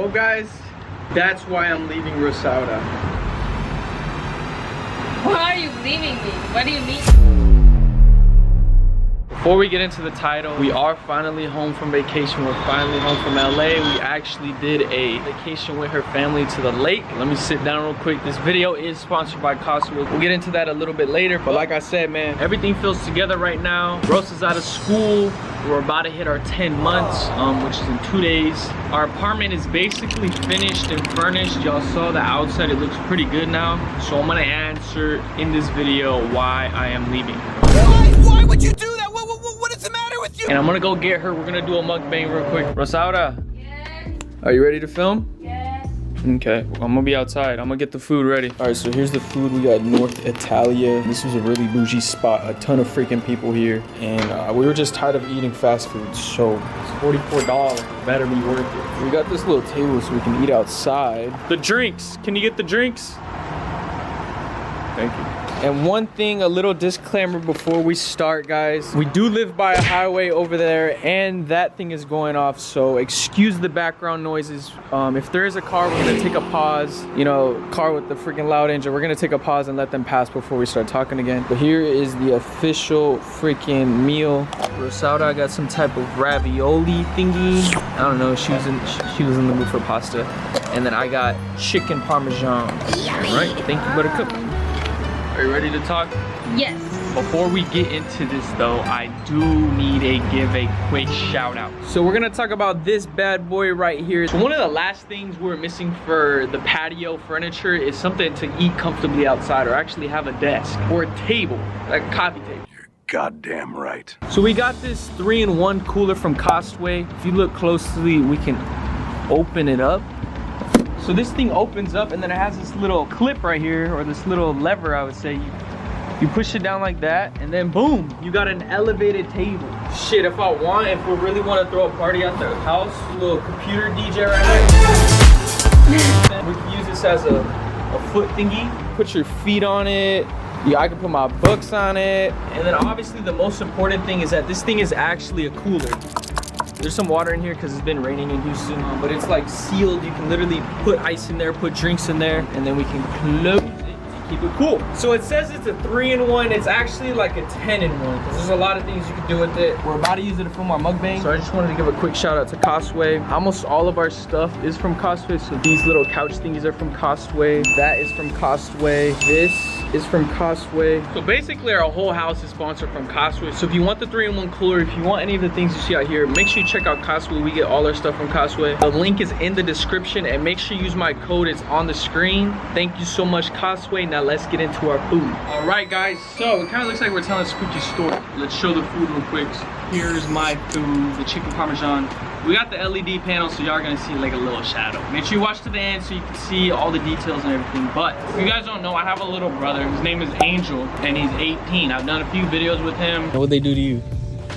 So guys, that's why I'm leaving Rosada. Why are you leaving me? What do you mean? Before we get into the title, we are finally home from vacation. We're finally home from LA. We actually did a vacation with her family to the lake. Let me sit down real quick. This video is sponsored by Costway. We'll get into that a little bit later. But like I said, man, everything feels together right now. Rose is out of school. We're about to hit our 10 months, which is in 2 days. Our apartment is basically finished and furnished. Y'all saw the outside, it looks pretty good now. So I'm gonna answer in this video why I am leaving. Why would you do that? What is the matter with you? And I'm gonna go get her. We're gonna do a mukbang real quick. Rosada. Yes. Are you ready to film? Yes. Okay, well, I'm gonna be outside. I'm gonna get the food ready. All right, so here's the food. We got North Italia. This was a really bougie spot. A ton of freaking people here. And we were just tired of eating fast food. So it's $44. Better be worth it. We got this little table so we can eat outside. The drinks. Can you get the drinks? Thank you. And one thing, a little disclaimer before we start, guys. We do live by a highway over there and that thing is going off, so excuse the background noises. If there is a car, we're gonna take a pause. You know, car with the freaking loud engine, we're gonna take a pause and let them pass before we start talking again. But here is the official freaking meal. Rosada got some type of ravioli thingy. I don't know, she was in the mood for pasta. And then I got chicken parmesan. All right, thank you, Buttercup. Are you ready to talk? Yes. Before we get into this though, I do need to give a quick shout out. So we're gonna talk about this bad boy right here. So one of the last things we're missing for the patio furniture is something to eat comfortably outside, or actually have a desk or a table, like a coffee table. You're goddamn right. So we got this 3-in-1 cooler from Costway. If you look closely, we can open it up. So this thing opens up and then it has this little clip right here, or this little lever, I would say. You push it down like that and then boom, you got an elevated table. Shit, if we really want to throw a party at the house, a little computer DJ right here. We can use this as a foot thingy. Put your feet on it. Yeah, I can put my books on it. And then obviously the most important thing is that this thing is actually a cooler. There's some water in here because it's been raining in Houston, but it's like sealed. You can literally put ice in there, put drinks in there, and then we can close it to keep it cool. So it says it's a 3-in-1. It's actually like a 10-in-1 because there's a lot of things you can do with it. We're about to use it to film our mukbang. So I just wanted to give a quick shout out to Costway. Almost all of our stuff is from Costway. So these little couch thingies are from Costway. That is from Costway. This is from Costway. So basically our whole house is sponsored from Costway. So if you want the 3-in-1 cooler, if you want any of the things you see out here, make sure you check out Costway. We get all our stuff from Costway. The link is in the description and make sure you use my code. It's on the screen. Thank you so much, Costway. Now let's get into our food. All right, guys, so it kind of looks like we're telling a spooky story. Let's show the food real quick. Here's my food, the chicken parmesan. We got the LED panel, so y'all are gonna see like a little shadow. Make sure you watch to the end so you can see all the details and everything. But if you guys don't know, I have a little brother. His name is Angel, and he's 18. I've done a few videos with him. What would they do to you?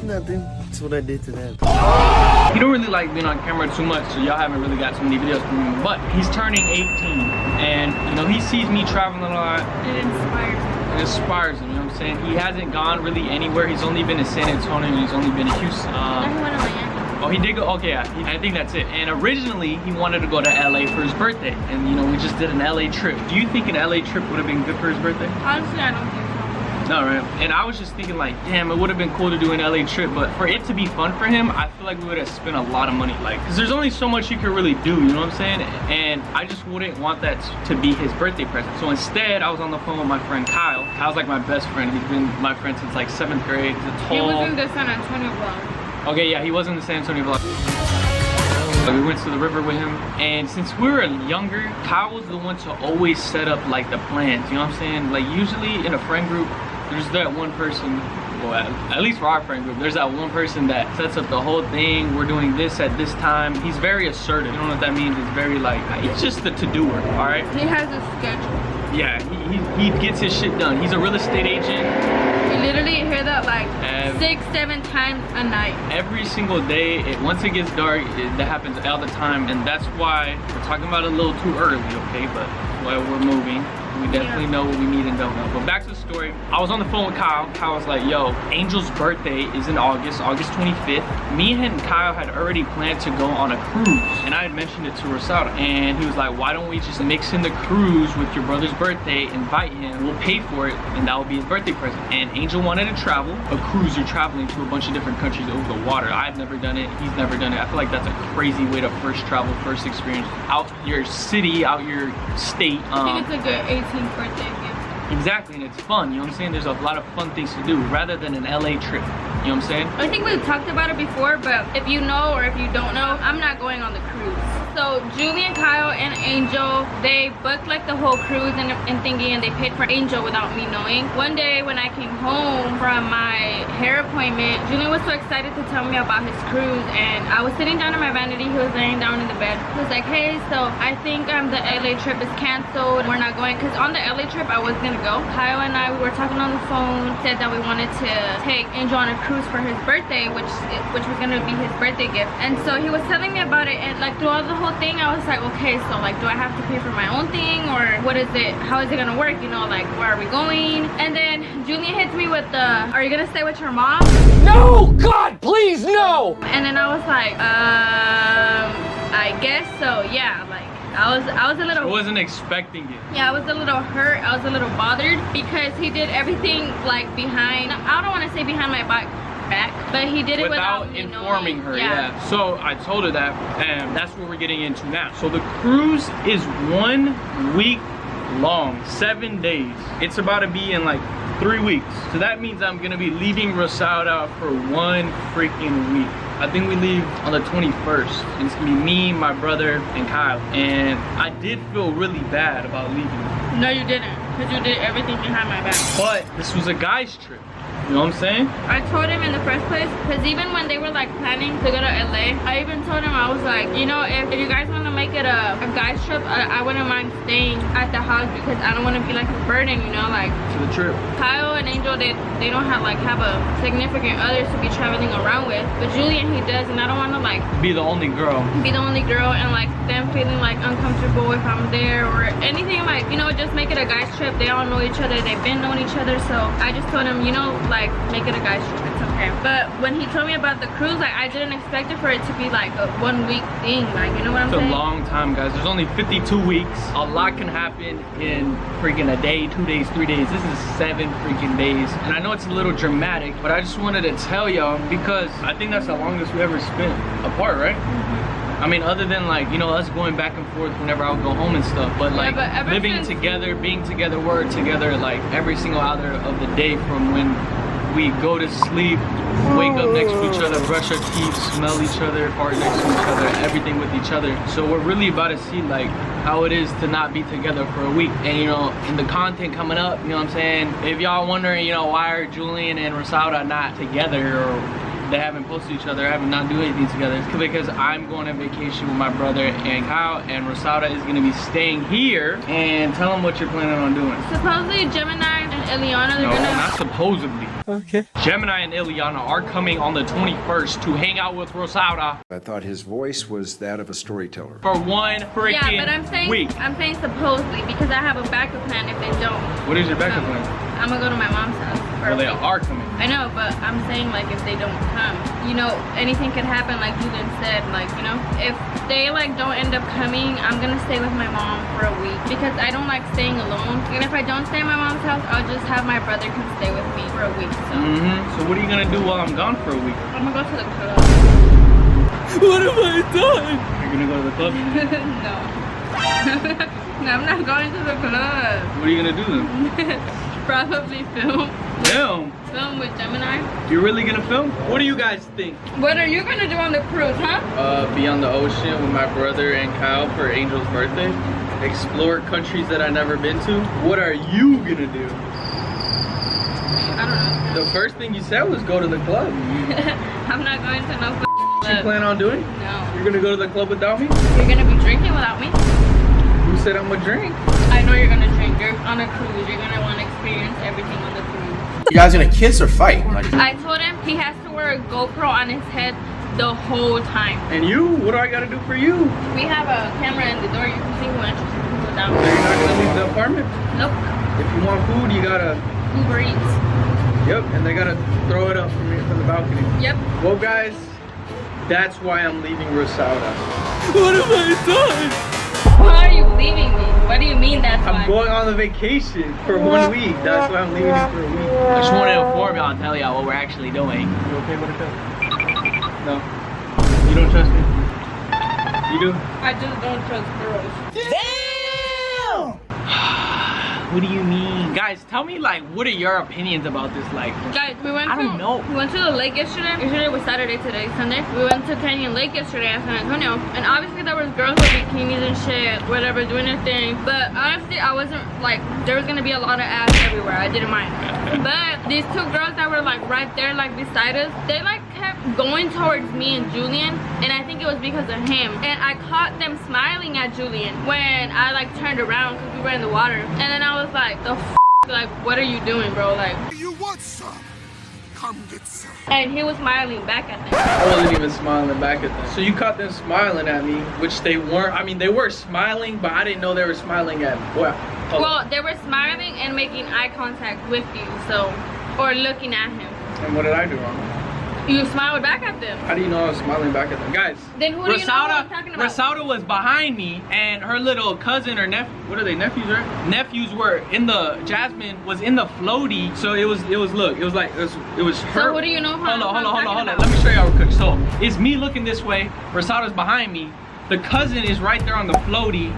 Nothing. That's what I did to them. He don't really like being on camera too much, so y'all haven't really got too many videos from him. But he's turning 18, and you know, he sees me traveling a lot. It inspires me. It inspires him, you know what I'm saying? He hasn't gone really anywhere. He's only been to San Antonio, and he's only been to Houston. Oh, he did go, okay, yeah, I think that's it. And originally, he wanted to go to LA for his birthday. And you know, we just did an LA trip. Do you think an LA trip would have been good for his birthday? Honestly, I don't think so. No, right? And I was just thinking like, damn, it would have been cool to do an LA trip, but for it to be fun for him, I feel like we would have spent a lot of money. Like, cause there's only so much you could really do, you know what I'm saying? And I just wouldn't want that to be his birthday present. So instead, I was on the phone with my friend Kyle. Kyle's like my best friend. He's been my friend since like 7th grade. He's a tall... He was in the San Antonio vlog. Okay, yeah, he was in the San Antonio vlog. We went to the river with him, and since we were younger, Kyle was the one to always set up like the plans, you know what I'm saying? Like usually in a friend group, there's that one person, well, at least for our friend group, there's that one person that sets up the whole thing. We're doing this at this time. He's very assertive. You don't know what that means. It's very like, it's just the to-do work, all right? He has a schedule. Yeah, he gets his shit done. He's a real estate agent. You literally hear that like 6-7 times a night. Every single day, once it gets dark, that happens all the time, and that's why we're talking about it a little too early, okay? But while we're moving, We definitely know what we need and don't know. But back to the story. I was on the phone with Kyle. Kyle was like, yo, Angel's birthday is in August 25th. Me and Kyle had already planned to go on a cruise. And I had mentioned it to Rosada. And he was like, why don't we just mix in the cruise with your brother's birthday, invite him, we'll pay for it, and that will be his birthday present. And Angel wanted to travel. A cruise, you're traveling to a bunch of different countries over the water. I've never done it. He's never done it. I feel like that's a crazy way to first travel, first experience. Out your city, out your state. I think it's a good 18th birthday gift. Exactly, and it's fun, you know what I'm saying? There's a lot of fun things to do rather than an LA trip, you know what I'm saying? I think we've talked about it before, but if you know or if you don't know, I'm not going on the cruise. So Julian, Kyle, and Angel, they booked like the whole cruise and thingy, and they paid for Angel without me knowing. One day when I came home from my hair appointment, Julian was so excited to tell me about his cruise, and I was sitting down in my vanity. He was laying down in the bed. He was like, hey, so I think the LA trip is canceled. We're not going, because on the LA trip I was gonna go. Kyle and I, we were talking on the phone, said that we wanted to take Angel on a cruise for his birthday, which was gonna be his birthday gift. And so he was telling me about it, and like throughout the whole thing I was like, okay, so like do I have to pay for my own thing, or what is it, how is it gonna work, you know, like where are we going? And then Julian hits me with the, are you gonna stay with your mom? No! God, please, no! And then I was like, I guess so, yeah. Like I was a little, I wasn't expecting it. yeah, I was a little hurt, I was a little bothered, because he did everything like behind, I don't want to say behind my back, but he did it without me informing knowing. her. Yeah. So I told her that, and that's what we're getting into now. So the cruise is 1 week long, 7 days. It's about to be in like 3 weeks. So that means I'm gonna be leaving Rosada for 1 freaking week. I think we leave on the 21st. And it's gonna be me, my brother, and Kyle. And I did feel really bad about leaving. No, you didn't, because you did everything behind my back. But this was a guy's trip. You know what I'm saying? I told him in the first place, because even when they were like planning to go to LA, I even told him, I was like, you know, if you guys want to make it a guy's trip, I wouldn't mind staying at the house, because I don't want to be like a burden, you know, like To the trip. Kyle and Angel, they don't have a significant other to be traveling around with, but Julian, he does, and I don't want to like Be the only girl. and like them feeling like uncomfortable if I'm there or anything. Like, you know, just make it a guy's trip. They all know each other, they've been knowing each other, so I just told him, you know, like make it a guy's trip, it's okay. But when he told me about the cruise, like I didn't expect it for it to be like a 1 week thing, like, you know what I'm saying? It's a long time, guys. There's only 52 weeks. A lot can happen in freaking a day, 2 days, 3 days. This is 7 freaking days. And I know it's a little dramatic, but I just wanted to tell y'all, because I think that's the longest we ever spent apart, right? I mean, other than like, you know, us going back and forth whenever I would go home and stuff, but like living together, being together, we're together like every single hour of the day, from when we go to sleep, wake up next to each other, brush our teeth, smell each other, fart next to each other, everything with each other. So we're really about to see like how it is to not be together for a week. And you know, in the content coming up, you know what I'm saying, if y'all wondering, you know, why are Julian and Rosada not together, or they haven't posted each other, haven't not do anything together, it's because I'm going on vacation with my brother and Kyle, and Rosada is going to be staying here. And tell them what you're planning on doing. Supposedly Gemini and Eliana, they're No, gonna, not supposedly. Okay. Gemini and Eliana are coming on the 21st to hang out with Rosada I thought his voice was that of a storyteller. for 1 freaking yeah, but I'm saying week. supposedly, because I have a backup plan if they don't. What is your backup So, plan? I'm gonna go to my mom's house for Well, a they week. are coming. I know, but I'm saying like if they don't come, you know, anything could happen, like Julian said, like, you know, if they like don't end up coming, I'm gonna stay with my mom for a week, because I don't like staying alone. And if I don't stay at my mom's house, I'll just have my brother come stay with me for a week. So So what are you gonna do while I'm gone for a week? I'm gonna go to the club. What have I done? You're gonna go to the club? No. No, I'm not going to the club. What are you gonna do then? Probably film with Gemini. You're really gonna film? What do you guys think? What are you gonna do on the cruise, huh? Be on the ocean with my brother and Kyle for Angel's birthday. Explore countries that I've never been to. What are you gonna do? I don't know. The first thing you said was go to the club. I'm not going to no What you club. plan on doing? No. You're gonna go to the club without me? You're gonna be drinking without me? Who said I'm gonna drink? I know you're gonna drink. You're on a cruise. You're gonna want to experience everything on the cruise. You guys gonna kiss or fight? Like, I told him he has to wear a GoPro on his head the whole time. And you? What do I gotta do for you? We have a camera in the door. You can see who enters and who down. So you're not gonna leave the apartment? Nope. If you want food, you gotta. Uber Eats. Yep, and they gotta throw it up from the balcony. Yep. Well, guys, that's why I'm leaving Rosada. What have I done? Why are you leaving me? What do you mean that's why? I'm going on a vacation for 1 week. That's why I'm leaving you for a week. I just want to inform y'all and tell y'all what we're actually doing. You okay with it? No. You don't trust me? You do? I just don't trust girls. What do you mean? Guys, tell me, like, what are your opinions about this? Like, Guys, we went I don't know. We went to the lake yesterday. Yesterday was Saturday, today Sunday. We went to Canyon Lake yesterday at San Antonio. And obviously there was girls with bikinis and shit, whatever, doing their thing. But honestly, I wasn't, like, there was gonna be a lot of ass everywhere. I didn't mind. But these two girls that were, like, right there, like, beside us, they, like, kept going towards me and Julian. And I think it was because of him. And I caught them smiling at Julian when I, like, turned around because we were in the water. And then I was like, the f, like, what are you doing, bro? Like, You want some? Come get some. and he was smiling back at them. I wasn't even smiling back at them. So you caught them smiling at me, which they weren't. I mean, they were smiling, but I didn't know they were smiling at me. Well, they were smiling and making eye contact with you, so, or looking at him. And what did I do wrong? You smiled back at them. How do you know I was smiling back at them? Guys, Then who do you know who I'm talking about? Rosada was behind me, and her little cousin or nephew, what are they, nephews, right? Nephews were in the, Jasmine was in the floaty, so it was look, it was like, it was her. So who do you know who Hold on. about? Let me show y'all real quick. So, it's me looking this way, Rosada's behind me, the cousin is right there on the floaty,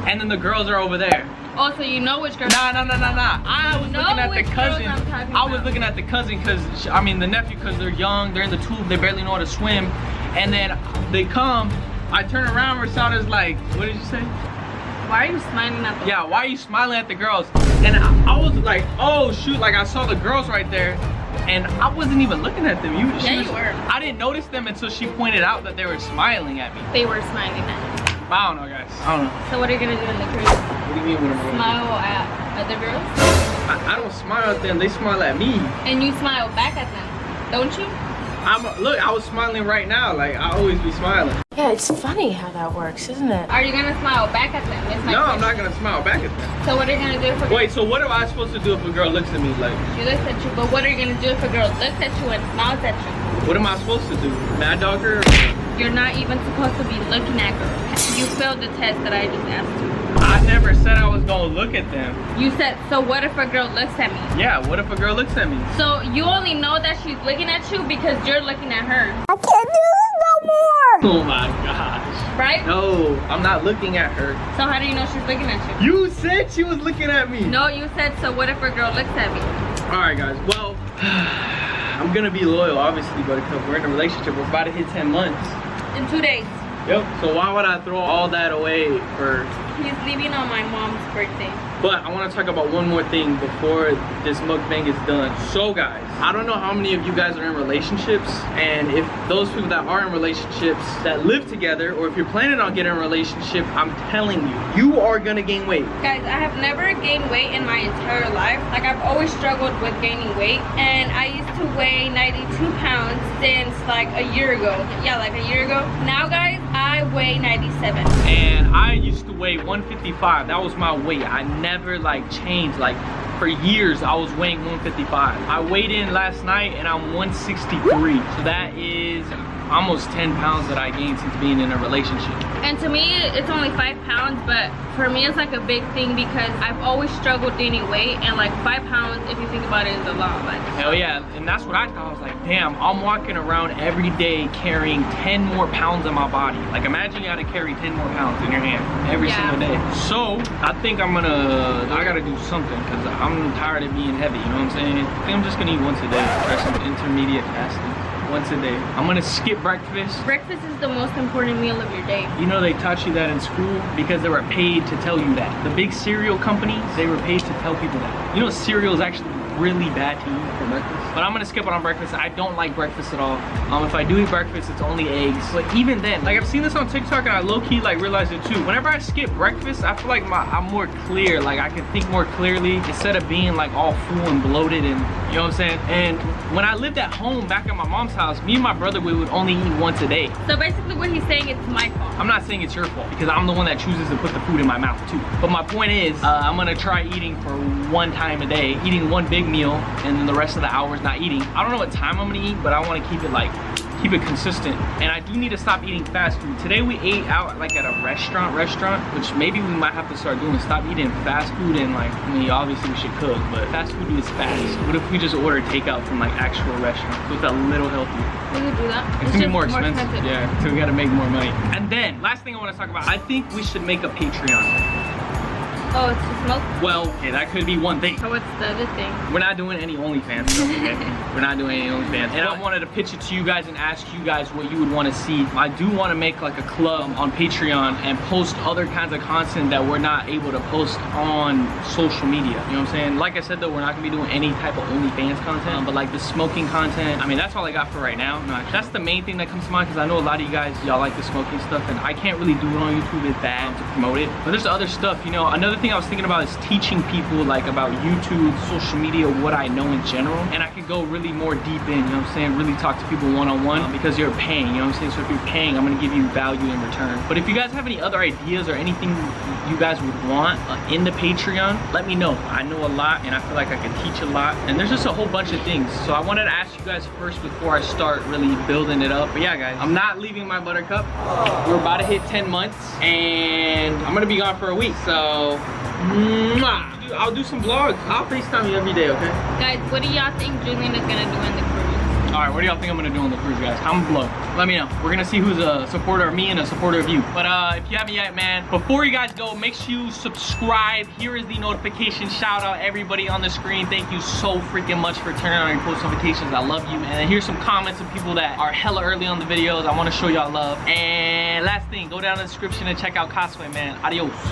and then the girls are over there. Oh, so you know which girl? Nah. I was know looking at the which girls cousin. I'm talking I was about. looking at the cousin because, I mean, the nephew, because they're young, they're in the tube, they barely know how to swim. And then they come, I turn around, Rosada's like, what did you say? Why are you smiling at them? Yeah, why are you smiling at the girls? And I was like, oh shoot, like I saw the girls right there. And I wasn't even looking at them. You were. I didn't notice them until she pointed out that they were smiling at me. They were smiling at you. I don't know, guys. I don't know. So what are you gonna do in the cruise? What do you mean what I'm doing? Smile at other girls? I don't smile at them, they smile at me. And you smile back at them, don't you? Look, I was smiling right now, like I always be smiling. Yeah, it's funny how that works, isn't it? Are you gonna smile back at them? That's my No, I'm question. not gonna smile back at them. So what are you gonna do if a Wait, so what am I supposed to do if a girl looks at me like, She looks at you, but what are you gonna do if a girl looks at you and smiles at you? what am I supposed to do? Mad dog her? You're not even supposed to be looking at girls. You failed the test that I just asked you. I never said I was gonna look at them. You said, so what if a girl looks at me? Yeah, what if a girl looks at me? So you only know that she's looking at you because you're looking at her, Oh my gosh. right? No, I'm not looking at her. So how do you know she's looking at you? You said she was looking at me. No, you said, so what if a girl looks at me? Alright guys, well, I'm gonna be loyal obviously, but because we're in a relationship, we're about to hit 10 months. In 2 days. Yep. So why would I throw all that away for... He's leaving on my mom's birthday. But I want to talk about one more thing before this mukbang is done. So guys, I don't know how many of you guys are in relationships, and if those people that are in relationships that live together, or if you're planning on getting in a relationship, I'm telling you, you are gonna gain weight. Guys, I have never gained weight in my entire life. Like, I've always struggled with gaining weight, and I used to weigh 92 pounds since like a year ago. Yeah, like a year ago. Now guys, I weigh 97. And I used to weigh 155. That was my weight. I never like changed. Like for years I was weighing 155. I weighed in last night and I'm 163. So that is almost 10 pounds that I gained since being in a relationship. And to me, it's only 5 pounds, but for me, it's like a big thing because I've always struggled gaining weight, and like 5 pounds, if you think about it, is a lot. Like, Hell yeah, and that's what I thought. I was like, damn, I'm walking around every day carrying 10 more pounds on my body. Like imagine you gotta carry 10 more pounds in your hand every single day. So I think I gotta do something because I'm tired of being heavy, you know what I'm saying? I think I'm just gonna eat once a day, try some intermediate fasting. Once a day. I'm gonna skip breakfast. breakfast is the most important meal of your day. You know they taught you that in school because they were paid to tell you that. The big cereal companies, they were paid to tell people that. You know cereal is actually really bad to eat for breakfast. But I'm gonna skip it on breakfast. I don't like breakfast at all. If I do eat breakfast, it's only eggs. But even then, like I've seen this on TikTok and I low-key like realized it too. Whenever I skip breakfast, I feel like I'm more clear. Like I can think more clearly instead of being like all full and bloated and you know what I'm saying? And when I lived at home back at my mom's house, me and my brother, we would only eat once a day. So basically what he's saying, it's my fault. I'm not saying it's your fault because I'm the one that chooses to put the food in my mouth too. But my point is, I'm gonna try eating for one time a day, eating one big meal, and then the rest of the hours not eating. I don't know what time I'm gonna eat, but I wanna keep it consistent. And I do need to stop eating fast food. Today we ate out like at a restaurant, which maybe we might have to start doing. Stop eating fast food and like, I mean, obviously we should cook, but fast food is fast. What if we just order takeout from like actual restaurants? So it's a little healthier. We could do that. It's gonna be more expensive. Yeah, so we gotta make more money. And then, last thing I wanna talk about, I think we should make a Patreon. Oh, it's to smoke? Well, okay, that could be one thing. So what's the other thing? We're not doing any OnlyFans stuff, okay? We're not doing any OnlyFans. And I wanted to pitch it to you guys and ask you guys what you would want to see. I do want to make like a club on Patreon and post other kinds of content that we're not able to post on social media. You know what I'm saying? Like I said though, we're not gonna be doing any type of OnlyFans content, but like the smoking content, I mean, that's all I got for right now. No, that's the main thing that comes to mind because I know a lot of you guys, y'all like the smoking stuff and I can't really do it on YouTube. It's bad to promote it. But there's other stuff, you know. Another thing I was thinking about is teaching people like about YouTube, social media, what I know in general. And I could go really more deep in, you know what I'm saying? Really talk to people one-on-one because you're paying, you know what I'm saying? So if you're paying, I'm gonna give you value in return. But if you guys have any other ideas or anything you guys would want in the Patreon, let me know. I know a lot and I feel like I can teach a lot. And there's just a whole bunch of things. So I wanted to ask you guys first before I start really building it up. But yeah, guys, I'm not leaving my buttercup. We're about to hit 10 months and I'm gonna be gone for a week. So I'll do some vlogs. I'll FaceTime you every day, okay? Guys, what do y'all think Julian is gonna do in the cruise? All right, what do y'all think I'm gonna do on the cruise, guys? Comment below. Let me know. We're gonna see who's a supporter of me and a supporter of you. But if you haven't yet, man, before you guys go, make sure you subscribe. Here is the notification. Shout out everybody on the screen. Thank you so freaking much for turning on your post notifications. I love you, man. And here's some comments of people that are hella early on the videos. I wanna show y'all love. And last thing, go down in the description and check out Costway, man. Adios.